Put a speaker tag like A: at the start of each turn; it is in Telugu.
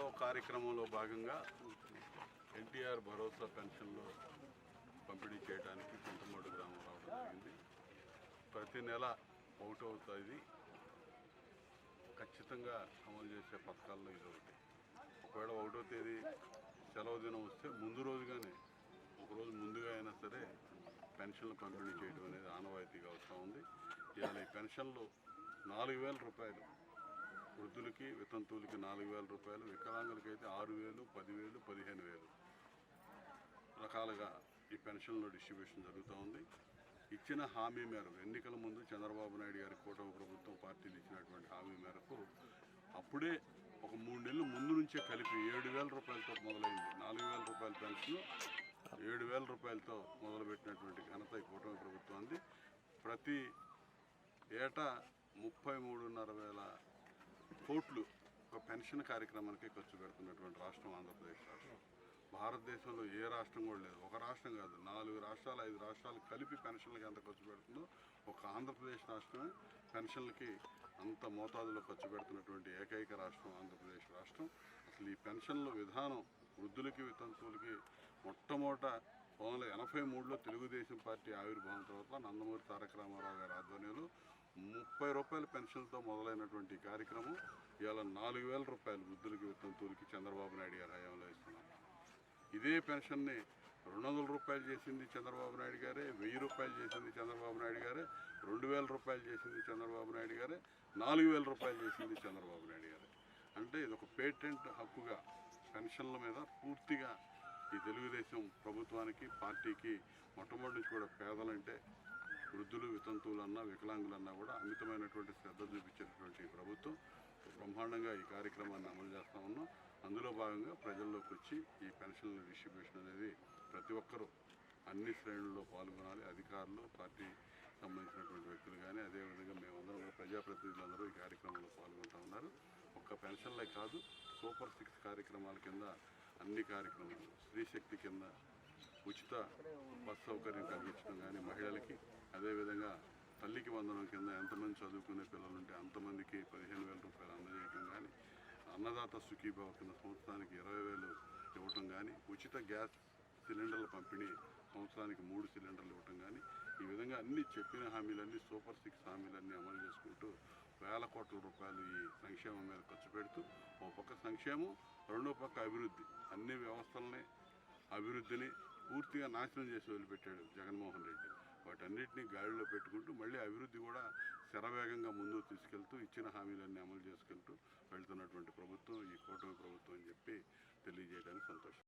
A: చలో కార్యక్రమంలో భాగంగా ఎన్టీఆర్ భరోసా పెన్షన్లు పంపిణీ చేయడానికి చింతమూడు గ్రామం రావడం జరిగింది. ప్రతి నెల 1వ తేదీ ఖచ్చితంగా అమలు చేసే పథకాల్లో ఇది ఒకటి. ఒకవేళ 1వ తేదీ సెలవు దినం వస్తే ముందు రోజుగానే ఒకరోజు ముందుగా అయినా సరే పెన్షన్లు పంపిణీ చేయడం అనేది ఆనవాయితీగా వస్తూ ఉంది. ఇవాళ ఈ పెన్షన్లు 4,000 రూపాయలు, వృద్ధులకి వితంతువులకి 4,000 రూపాయలు, వికలాంగులకైతే 6,000, 10,000, 15,000 రకాలుగా ఈ పెన్షన్లో డిస్ట్రిబ్యూషన్ జరుగుతూ ఉంది. ఇచ్చిన హామీ మేరకు ఎన్నికల ముందు చంద్రబాబు నాయుడు గారి కూటమి ప్రభుత్వం పార్టీలు ఇచ్చినటువంటి హామీ మేరకు అప్పుడే ఒక 3 నెలల ముందు నుంచే కలిపి 7,000 రూపాయలతో మొదలైంది. 4,000 రూపాయల పెన్షన్ 7,000 రూపాయలతో మొదలుపెట్టినటువంటి ఘనత ఈ కూటమి ప్రభుత్వాన్ని. ప్రతి ఏటా 33,500 కోట్లు ఒక పెన్షన్ కార్యక్రమానికి ఖర్చు పెడుతున్నటువంటి రాష్ట్రం ఆంధ్రప్రదేశ్ రాష్ట్రం. భారతదేశంలో ఏ రాష్ట్రం కూడా లేదు. ఒక రాష్ట్రం కాదు, 4 రాష్ట్రాలు 5 రాష్ట్రాలు కలిపి పెన్షన్లకి ఎంత ఖర్చు పెడుతుందో ఒక ఆంధ్రప్రదేశ్ రాష్ట్రమే పెన్షన్లకి అంత మోతాదులో ఖర్చు పెడుతున్నటువంటి ఏకైక రాష్ట్రం ఆంధ్రప్రదేశ్ రాష్ట్రం. అసలు ఈ పెన్షన్ల విధానం వృద్ధులకి వితంతువులకి మొట్టమొదట 1983లో తెలుగుదేశం పార్టీ ఆవిర్భావం తర్వాత నందమూరి తారక రామారావు గారి ఆధ్వర్యంలో 30 రూపాయల పెన్షన్తో మొదలైనటువంటి కార్యక్రమం ఇవాళ 4,000 రూపాయలు వృద్ధులకి వితంతువులకి చంద్రబాబు నాయుడు గారి హయాంలో ఇస్తున్నాం. ఇదే పెన్షన్ని 200 రూపాయలు చేసింది చంద్రబాబు నాయుడు గారే, 1000 రూపాయలు చేసింది చంద్రబాబు నాయుడు గారే, 2,000 రూపాయలు చేసింది చంద్రబాబు నాయుడు గారే, 4,000 రూపాయలు చేసింది చంద్రబాబు నాయుడు గారే. అంటే ఇది ఒక పేటెంట్ హక్కుగా పెన్షన్ల మీద పూర్తిగా ఈ తెలుగుదేశం ప్రభుత్వానికి పార్టీకి మొట్టమొదటి నుంచి కూడా పేదలంటే వృద్ధులు వితంతువులన్నా వికలాంగులన్నా కూడా అమితమైనటువంటి శ్రద్ధ చూపించేటటువంటి ప్రభుత్వం బ్రహ్మాండంగా ఈ కార్యక్రమాన్ని అమలు చేస్తూ ఉన్నాం. అందులో భాగంగా ప్రజల్లోకి వచ్చి ఈ పెన్షన్ల డిస్ట్రిబ్యూషన్ అనేది ప్రతి ఒక్కరూ అన్ని శ్రేణుల్లో పాల్గొనాలి. అధికారులు, పార్టీ సంబంధించినటువంటి వ్యక్తులు కానీ, అదేవిధంగా మేమందరం ప్రజాప్రతినిధులందరూ ఈ కార్యక్రమంలో పాల్గొంటూ ఉన్నారు. ఒక్క పెన్షన్లే కాదు, సూపర్ 6 కార్యక్రమాల కింద అన్ని కార్యక్రమాలు, స్త్రీశక్తి కింద ఉచిత బస్ సౌకర్యం కలిగించడం కానీ మహిళలకి, అదేవిధంగా తల్లికి వందనం కింద ఎంతమంది చదువుకునే పిల్లలుంటే అంతమందికి 15,000 రూపాయలు అందజేయటం కానీ, అన్నదాత సుఖీభావ కింద సంవత్సరానికి 20,000 ఇవ్వటం కానీ, ఉచిత గ్యాస్ సిలిండర్ల పంపిణీ సంవత్సరానికి 3 సిలిండర్లు ఇవ్వటం కానీ, ఈ విధంగా అన్ని చెప్పిన హామీలన్నీ సూపర్ 6 హామీలన్నీ అమలు చేసుకుంటూ వేల కోట్ల రూపాయలు ఈ సంక్షేమం మీద ఖర్చు పెడుతూ ఓ పక్క సంక్షేమం, రెండో పక్క అభివృద్ధి, అన్ని వ్యవస్థలని అభివృద్ధిని పూర్తిగా నాశనం చేసి వదిలిపెట్టాడు జగన్మోహన్ రెడ్డి. వాటన్నిటినీ గాడిలో పెట్టుకుంటూ మళ్ళీ అభివృద్ధి కూడా శరవేగంగా ముందుకు తీసుకెళ్తూ ఇచ్చిన హామీలన్నీ అమలు చేసుకెళ్తూ